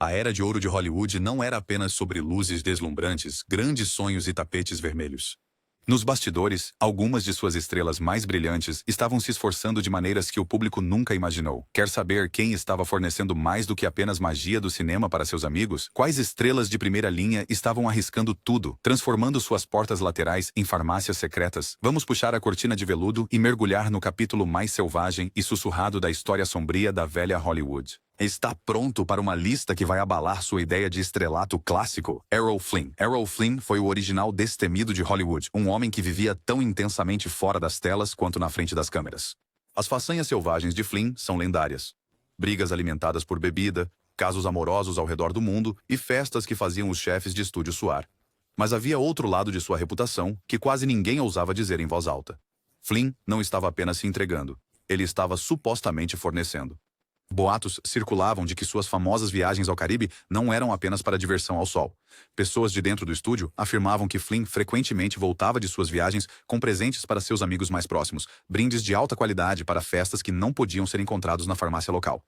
A era de ouro de Hollywood não era apenas sobre luzes deslumbrantes, grandes sonhos e tapetes vermelhos. Nos bastidores, algumas de suas estrelas mais brilhantes estavam se esforçando de maneiras que o público nunca imaginou. Quer saber quem estava fornecendo mais do que apenas magia do cinema para seus amigos? Quais estrelas de primeira linha estavam arriscando tudo, transformando suas portas laterais em farmácias secretas? Vamos puxar a cortina de veludo e mergulhar no capítulo mais selvagem e sussurrado da história sombria da velha Hollywood. Está pronto para uma lista que vai abalar sua ideia de estrelato clássico? Errol Flynn. Errol Flynn foi o original destemido de Hollywood, um homem que vivia tão intensamente fora das telas quanto na frente das câmeras. As façanhas selvagens de Flynn são lendárias. Brigas alimentadas por bebida, casos amorosos ao redor do mundo e festas que faziam os chefes de estúdio suar. Mas havia outro lado de sua reputação que quase ninguém ousava dizer em voz alta. Flynn não estava apenas se entregando, ele estava supostamente fornecendo. Boatos circulavam de que suas famosas viagens ao Caribe não eram apenas para diversão ao sol. Pessoas de dentro do estúdio afirmavam que Flynn frequentemente voltava de suas viagens com presentes para seus amigos mais próximos, brindes de alta qualidade para festas que não podiam ser encontrados na farmácia local.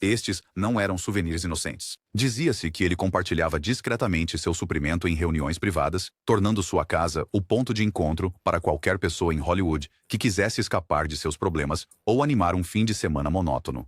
Estes não eram souvenirs inocentes. Dizia-se que ele compartilhava discretamente seu suprimento em reuniões privadas, tornando sua casa o ponto de encontro para qualquer pessoa em Hollywood que quisesse escapar de seus problemas ou animar um fim de semana monótono.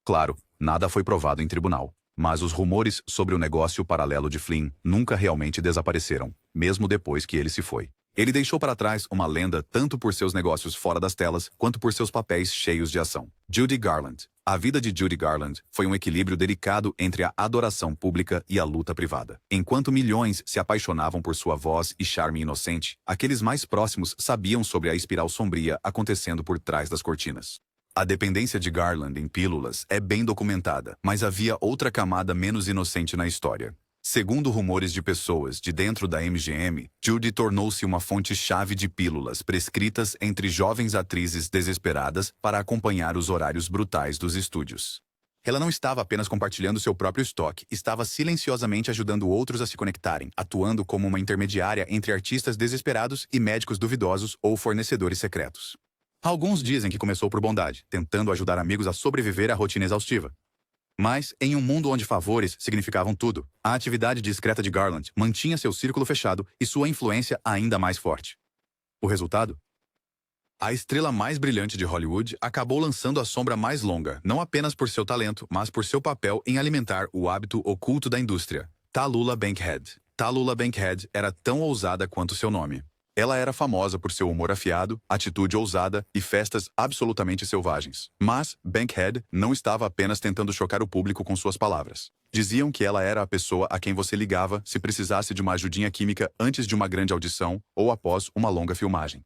Claro, nada foi provado em tribunal, mas os rumores sobre o negócio paralelo de Flynn nunca realmente desapareceram, mesmo depois que ele se foi. Ele deixou para trás uma lenda tanto por seus negócios fora das telas, quanto por seus papéis cheios de ação. Judy Garland. A vida de Judy Garland foi um equilíbrio delicado entre a adoração pública e a luta privada. Enquanto milhões se apaixonavam por sua voz e charme inocente, aqueles mais próximos sabiam sobre a espiral sombria acontecendo por trás das cortinas. A dependência de Garland em pílulas é bem documentada, mas havia outra camada menos inocente na história. Segundo rumores de pessoas de dentro da MGM, Judy tornou-se uma fonte-chave de pílulas prescritas entre jovens atrizes desesperadas para acompanhar os horários brutais dos estúdios. Ela não estava apenas compartilhando seu próprio estoque, estava silenciosamente ajudando outros a se conectarem, atuando como uma intermediária entre artistas desesperados e médicos duvidosos ou fornecedores secretos. Alguns dizem que começou por bondade, tentando ajudar amigos a sobreviver à rotina exaustiva. Mas, em um mundo onde favores significavam tudo, a atividade discreta de Garland mantinha seu círculo fechado e sua influência ainda mais forte. O resultado? A estrela mais brilhante de Hollywood acabou lançando a sombra mais longa, não apenas por seu talento, mas por seu papel em alimentar o hábito oculto da indústria. Tallulah Bankhead. Tallulah Bankhead era tão ousada quanto seu nome. Ela era famosa por seu humor afiado, atitude ousada e festas absolutamente selvagens. Mas Bankhead não estava apenas tentando chocar o público com suas palavras. Diziam que ela era a pessoa a quem você ligava se precisasse de uma ajudinha química antes de uma grande audição ou após uma longa filmagem.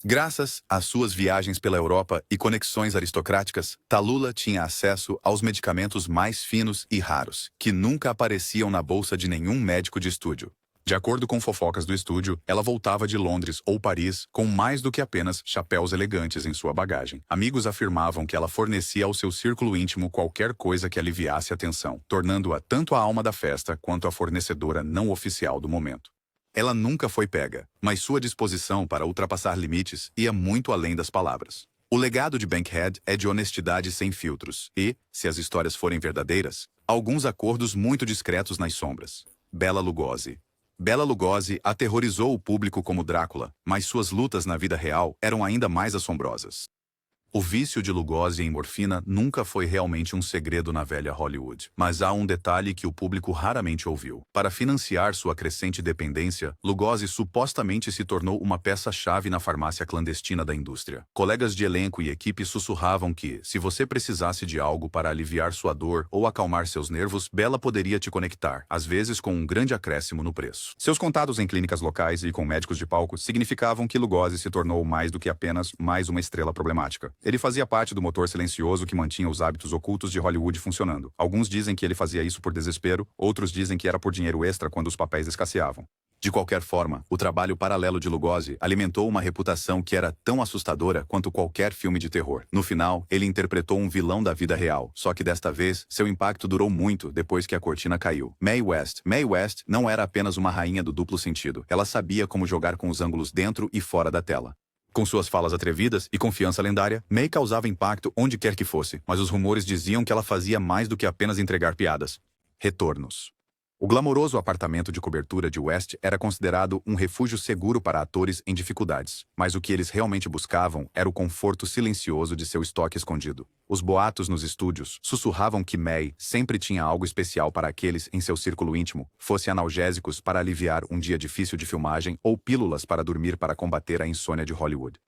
Graças às suas viagens pela Europa e conexões aristocráticas, Tallulah tinha acesso aos medicamentos mais finos e raros, que nunca apareciam na bolsa de nenhum médico de estúdio. De acordo com fofocas do estúdio, ela voltava de Londres ou Paris com mais do que apenas chapéus elegantes em sua bagagem. Amigos afirmavam que ela fornecia ao seu círculo íntimo qualquer coisa que aliviasse a tensão, tornando-a tanto a alma da festa quanto a fornecedora não oficial do momento. Ela nunca foi pega, mas sua disposição para ultrapassar limites ia muito além das palavras. O legado de Bankhead é de honestidade sem filtros e, se as histórias forem verdadeiras, alguns acordos muito discretos nas sombras. Bela Lugosi. Bela Lugosi aterrorizou o público como Drácula, mas suas lutas na vida real eram ainda mais assombrosas. O vício de Lugosi em morfina nunca foi realmente um segredo na velha Hollywood, mas há um detalhe que o público raramente ouviu. Para financiar sua crescente dependência, Lugosi supostamente se tornou uma peça-chave na farmácia clandestina da indústria. Colegas de elenco e equipe sussurravam que, se você precisasse de algo para aliviar sua dor ou acalmar seus nervos, Bela poderia te conectar, às vezes com um grande acréscimo no preço. Seus contatos em clínicas locais e com médicos de palco significavam que Lugosi se tornou mais do que apenas mais uma estrela problemática. Ele fazia parte do motor silencioso que mantinha os hábitos ocultos de Hollywood funcionando. Alguns dizem que ele fazia isso por desespero, outros dizem que era por dinheiro extra quando os papéis escasseavam. De qualquer forma, o trabalho paralelo de Lugosi alimentou uma reputação que era tão assustadora quanto qualquer filme de terror. No final, ele interpretou um vilão da vida real, só que desta vez, seu impacto durou muito depois que a cortina caiu. Mae West. Mae West não era apenas uma rainha do duplo sentido. Ela sabia como jogar com os ângulos dentro e fora da tela. Com suas falas atrevidas e confiança lendária, Mae causava impacto onde quer que fosse, mas os rumores diziam que ela fazia mais do que apenas entregar piadas. Retornos. O glamouroso apartamento de cobertura de West era considerado um refúgio seguro para atores em dificuldades, mas o que eles realmente buscavam era o conforto silencioso de seu estoque escondido. Os boatos nos estúdios sussurravam que May sempre tinha algo especial para aqueles em seu círculo íntimo, fosse analgésicos para aliviar um dia difícil de filmagem ou pílulas para dormir para combater a insônia de Hollywood.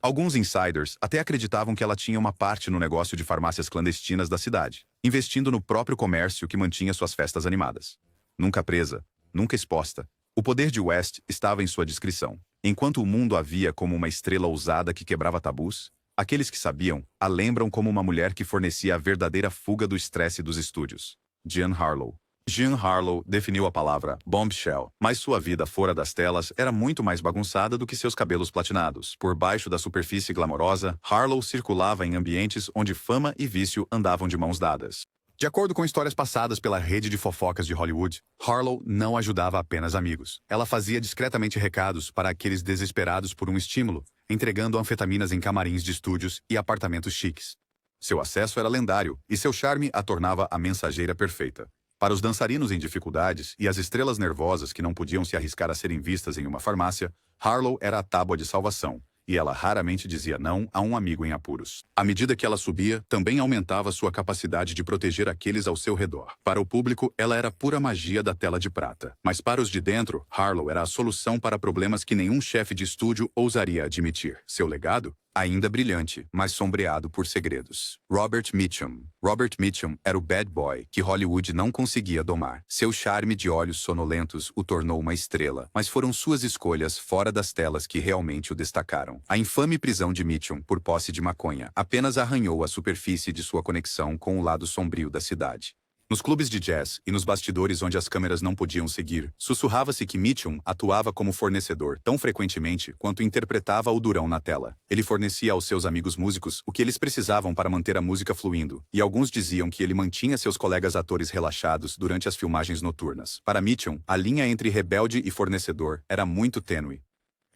Alguns insiders até acreditavam que ela tinha uma parte no negócio de farmácias clandestinas da cidade, investindo no próprio comércio que mantinha suas festas animadas. Nunca presa, nunca exposta, o poder de West estava em sua descrição. Enquanto o mundo a via como uma estrela ousada que quebrava tabus, aqueles que sabiam a lembram como uma mulher que fornecia a verdadeira fuga do estresse dos estúdios. Jean Harlow. Jean Harlow definiu a palavra bombshell, mas sua vida fora das telas era muito mais bagunçada do que seus cabelos platinados. Por baixo da superfície glamourosa, Harlow circulava em ambientes onde fama e vício andavam de mãos dadas. De acordo com histórias passadas pela rede de fofocas de Hollywood, Harlow não ajudava apenas amigos. Ela fazia discretamente recados para aqueles desesperados por um estímulo, entregando anfetaminas em camarins de estúdios e apartamentos chiques. Seu acesso era lendário e seu charme a tornava a mensageira perfeita. Para os dançarinos em dificuldades e as estrelas nervosas que não podiam se arriscar a serem vistas em uma farmácia, Harlow era a tábua de salvação, e ela raramente dizia não a um amigo em apuros. À medida que ela subia, também aumentava sua capacidade de proteger aqueles ao seu redor. Para o público, ela era pura magia da tela de prata. Mas para os de dentro, Harlow era a solução para problemas que nenhum chefe de estúdio ousaria admitir. Seu legado? Ainda brilhante, mas sombreado por segredos. Robert Mitchum. Robert Mitchum era o bad boy que Hollywood não conseguia domar. Seu charme de olhos sonolentos o tornou uma estrela, mas foram suas escolhas fora das telas que realmente o destacaram. A infame prisão de Mitchum por posse de maconha apenas arranhou a superfície de sua conexão com o lado sombrio da cidade. Nos clubes de jazz e nos bastidores onde as câmeras não podiam seguir, sussurrava-se que Mitchum atuava como fornecedor tão frequentemente quanto interpretava o durão na tela. Ele fornecia aos seus amigos músicos o que eles precisavam para manter a música fluindo, e alguns diziam que ele mantinha seus colegas atores relaxados durante as filmagens noturnas. Para Mitchum, a linha entre rebelde e fornecedor era muito tênue.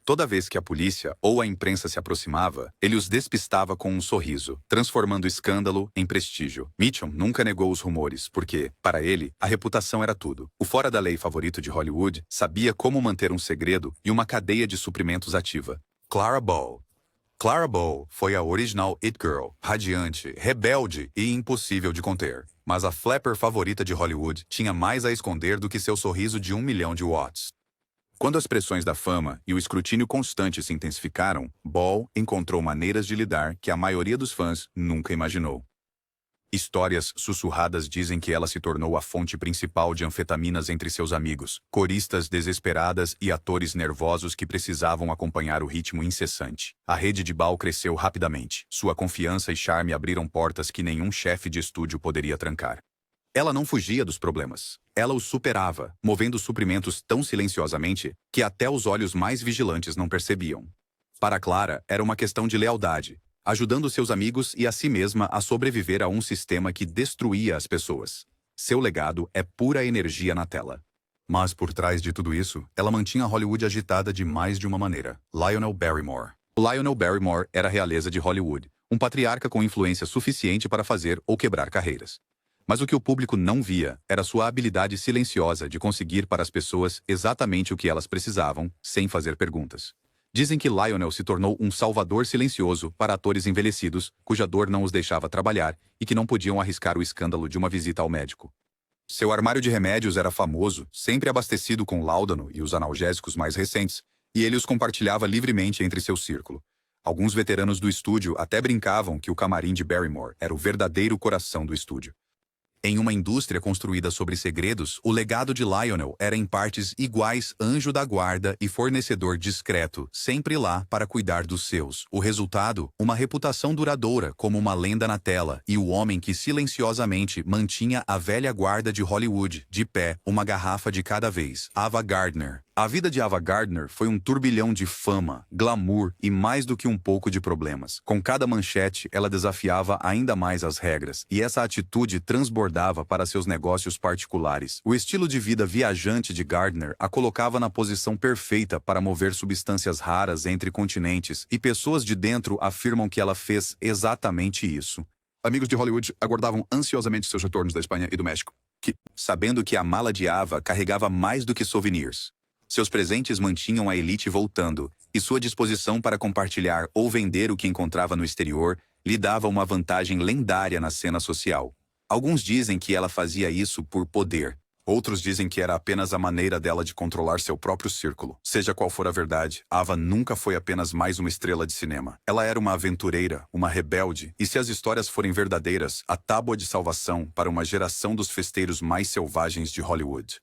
Toda vez que a polícia ou a imprensa se aproximava, ele os despistava com um sorriso, transformando escândalo em prestígio. Mitchum nunca negou os rumores, porque, para ele, a reputação era tudo. O fora-da-lei favorito de Hollywood sabia como manter um segredo e uma cadeia de suprimentos ativa. Clara Bow. Clara Bow foi a original It Girl, radiante, rebelde e impossível de conter. Mas a flapper favorita de Hollywood tinha mais a esconder do que seu sorriso de 1 milhão de watts. Quando as pressões da fama e o escrutínio constante se intensificaram, Ball encontrou maneiras de lidar que a maioria dos fãs nunca imaginou. Histórias sussurradas dizem que ela se tornou a fonte principal de anfetaminas entre seus amigos, coristas desesperadas e atores nervosos que precisavam acompanhar o ritmo incessante. A rede de Ball cresceu rapidamente. Sua confiança e charme abriram portas que nenhum chefe de estúdio poderia trancar. Ela não fugia dos problemas. Ela os superava, movendo suprimentos tão silenciosamente que até os olhos mais vigilantes não percebiam. Para Clara, era uma questão de lealdade, ajudando seus amigos e a si mesma a sobreviver a um sistema que destruía as pessoas. Seu legado é pura energia na tela. Mas por trás de tudo isso, ela mantinha Hollywood agitada de mais de uma maneira. Lionel Barrymore. O Lionel Barrymore era a realeza de Hollywood, um patriarca com influência suficiente para fazer ou quebrar carreiras. Mas o que o público não via era sua habilidade silenciosa de conseguir para as pessoas exatamente o que elas precisavam, sem fazer perguntas. Dizem que Lionel se tornou um salvador silencioso para atores envelhecidos, cuja dor não os deixava trabalhar e que não podiam arriscar o escândalo de uma visita ao médico. Seu armário de remédios era famoso, sempre abastecido com láudano e os analgésicos mais recentes, e ele os compartilhava livremente entre seu círculo. Alguns veteranos do estúdio até brincavam que o camarim de Barrymore era o verdadeiro coração do estúdio. Em uma indústria construída sobre segredos, o legado de Lionel era em partes iguais anjo da guarda e fornecedor discreto, sempre lá para cuidar dos seus. O resultado? Uma reputação duradoura como uma lenda na tela e o homem que silenciosamente mantinha a velha guarda de Hollywood de pé, uma garrafa de cada vez. Ava Gardner. A vida de Ava Gardner foi um turbilhão de fama, glamour e mais do que um pouco de problemas. Com cada manchete, ela desafiava ainda mais as regras, e essa atitude transbordava para seus negócios particulares. O estilo de vida viajante de Gardner a colocava na posição perfeita para mover substâncias raras entre continentes, e pessoas de dentro afirmam que ela fez exatamente isso. Amigos de Hollywood aguardavam ansiosamente seus retornos da Espanha e do México, que sabendo que a mala de Ava carregava mais do que souvenirs. Seus presentes mantinham a elite voltando, e sua disposição para compartilhar ou vender o que encontrava no exterior lhe dava uma vantagem lendária na cena social. Alguns dizem que ela fazia isso por poder. Outros dizem que era apenas a maneira dela de controlar seu próprio círculo. Seja qual for a verdade, Ava nunca foi apenas mais uma estrela de cinema. Ela era uma aventureira, uma rebelde, e se as histórias forem verdadeiras, a tábua de salvação para uma geração dos festeiros mais selvagens de Hollywood.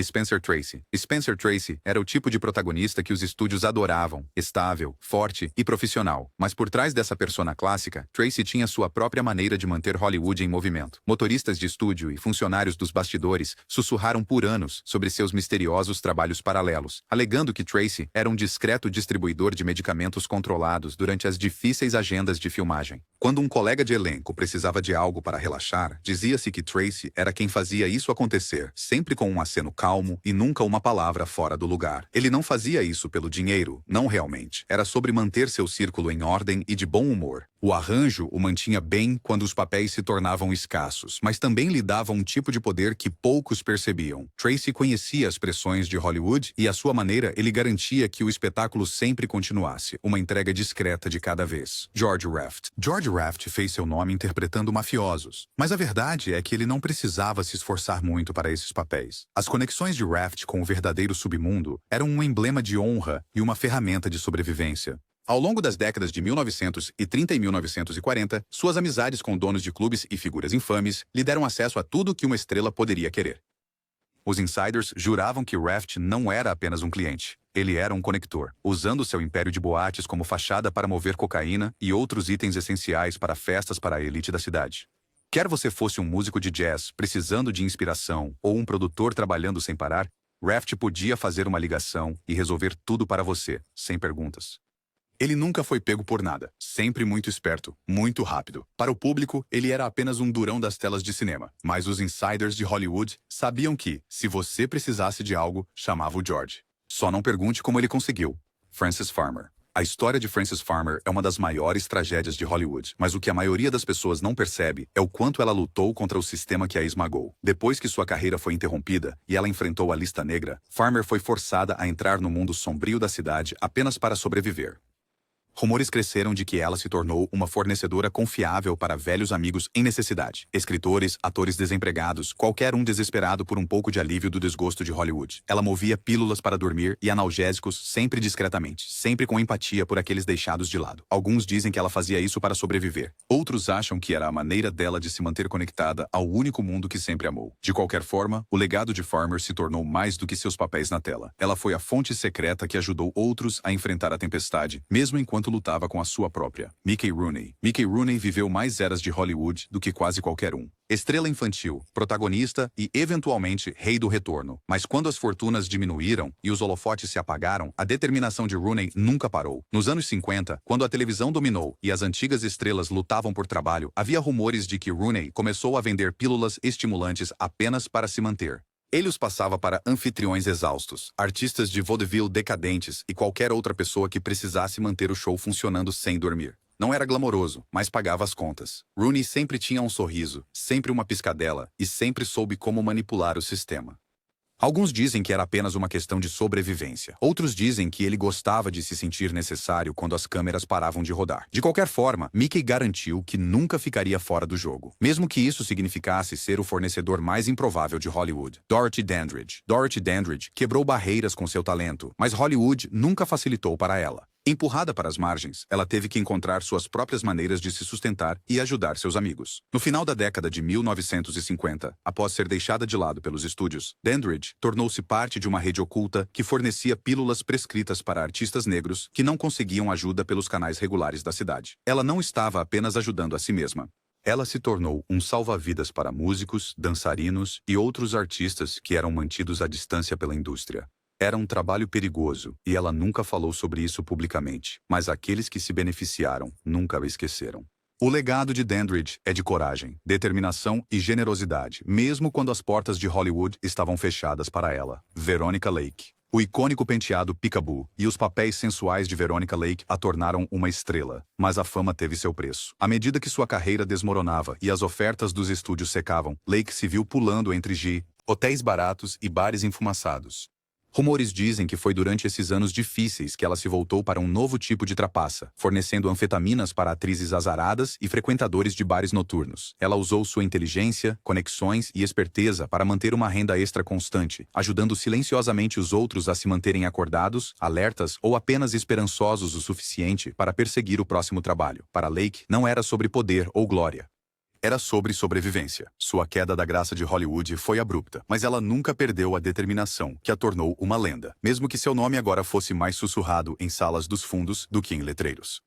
Spencer Tracy. Spencer Tracy era o tipo de protagonista que os estúdios adoravam, estável, forte e profissional. Mas por trás dessa persona clássica, Tracy tinha sua própria maneira de manter Hollywood em movimento. Motoristas de estúdio e funcionários dos bastidores sussurraram por anos sobre seus misteriosos trabalhos paralelos, alegando que Tracy era um discreto distribuidor de medicamentos controlados durante as difíceis agendas de filmagem. Quando um colega de elenco precisava de algo para relaxar, dizia-se que Tracy era quem fazia isso acontecer, sempre com um aceno calmo e nunca uma palavra fora do lugar. Ele não fazia isso pelo dinheiro, não realmente. Era sobre manter seu círculo em ordem e de bom humor. O arranjo o mantinha bem quando os papéis se tornavam escassos, mas também lhe dava um tipo de poder que poucos percebiam. Tracy conhecia as pressões de Hollywood e, à sua maneira, ele garantia que o espetáculo sempre continuasse, uma entrega discreta de cada vez. George Raft. George Raft fez seu nome interpretando mafiosos, mas a verdade é que ele não precisava se esforçar muito para esses papéis. As conexões de Raft com o verdadeiro submundo eram um emblema de honra e uma ferramenta de sobrevivência. Ao longo das décadas de 1930 e 1940, suas amizades com donos de clubes e figuras infames lhe deram acesso a tudo que uma estrela poderia querer. Os insiders juravam que Raft não era apenas um cliente. Ele era um conector, usando seu império de boates como fachada para mover cocaína e outros itens essenciais para festas para a elite da cidade. Quer você fosse um músico de jazz precisando de inspiração ou um produtor trabalhando sem parar, Raft podia fazer uma ligação e resolver tudo para você, sem perguntas. Ele nunca foi pego por nada, sempre muito esperto, muito rápido. Para o público, ele era apenas um durão das telas de cinema. Mas os insiders de Hollywood sabiam que, se você precisasse de algo, chamava o George. Só não pergunte como ele conseguiu. Frances Farmer. A história de Frances Farmer é uma das maiores tragédias de Hollywood, mas o que a maioria das pessoas não percebe é o quanto ela lutou contra o sistema que a esmagou. Depois que sua carreira foi interrompida e ela enfrentou a lista negra, Farmer foi forçada a entrar no mundo sombrio da cidade apenas para sobreviver. Rumores cresceram de que ela se tornou uma fornecedora confiável para velhos amigos em necessidade. Escritores, atores desempregados, qualquer um desesperado por um pouco de alívio do desgosto de Hollywood. Ela movia pílulas para dormir e analgésicos sempre discretamente, sempre com empatia por aqueles deixados de lado. Alguns dizem que ela fazia isso para sobreviver. Outros acham que era a maneira dela de se manter conectada ao único mundo que sempre amou. De qualquer forma, o legado de Farmer se tornou mais do que seus papéis na tela. Ela foi a fonte secreta que ajudou outros a enfrentar a tempestade, mesmo enquanto lutava com a sua própria. Mickey Rooney. Mickey Rooney viveu mais eras de Hollywood do que quase qualquer um. Estrela infantil, protagonista e, eventualmente, rei do retorno. Mas quando as fortunas diminuíram e os holofotes se apagaram, a determinação de Rooney nunca parou. Nos anos 50, quando a televisão dominou e as antigas estrelas lutavam por trabalho, havia rumores de que Rooney começou a vender pílulas estimulantes apenas para se manter. Ele os passava para anfitriões exaustos, artistas de vaudeville decadentes e qualquer outra pessoa que precisasse manter o show funcionando sem dormir. Não era glamouroso, mas pagava as contas. Rooney sempre tinha um sorriso, sempre uma piscadela e sempre soube como manipular o sistema. Alguns dizem que era apenas uma questão de sobrevivência. Outros dizem que ele gostava de se sentir necessário quando as câmeras paravam de rodar. De qualquer forma, Mickey garantiu que nunca ficaria fora do jogo, mesmo que isso significasse ser o fornecedor mais improvável de Hollywood. Dorothy Dandridge. Dorothy Dandridge quebrou barreiras com seu talento, mas Hollywood nunca facilitou para ela. Empurrada para as margens, ela teve que encontrar suas próprias maneiras de se sustentar e ajudar seus amigos. No final da década de 1950, após ser deixada de lado pelos estúdios, Dandridge tornou-se parte de uma rede oculta que fornecia pílulas prescritas para artistas negros que não conseguiam ajuda pelos canais regulares da cidade. Ela não estava apenas ajudando a si mesma. Ela se tornou um salva-vidas para músicos, dançarinos e outros artistas que eram mantidos à distância pela indústria. Era um trabalho perigoso, e ela nunca falou sobre isso publicamente, mas aqueles que se beneficiaram nunca a esqueceram. O legado de Dandridge é de coragem, determinação e generosidade, mesmo quando as portas de Hollywood estavam fechadas para ela. Veronica Lake. O icônico penteado Peekaboo e os papéis sensuais de Veronica Lake a tornaram uma estrela, mas a fama teve seu preço. À medida que sua carreira desmoronava e as ofertas dos estúdios secavam, Lake se viu pulando entre hotéis baratos e bares enfumaçados. Rumores dizem que foi durante esses anos difíceis que ela se voltou para um novo tipo de trapaça, fornecendo anfetaminas para atrizes azaradas e frequentadores de bares noturnos. Ela usou sua inteligência, conexões e esperteza para manter uma renda extra constante, ajudando silenciosamente os outros a se manterem acordados, alertas ou apenas esperançosos o suficiente para perseguir o próximo trabalho. Para Lake, não era sobre poder ou glória. Era sobre sobrevivência. Sua queda da graça de Hollywood foi abrupta, mas ela nunca perdeu a determinação que a tornou uma lenda, mesmo que seu nome agora fosse mais sussurrado em salas dos fundos do que em letreiros.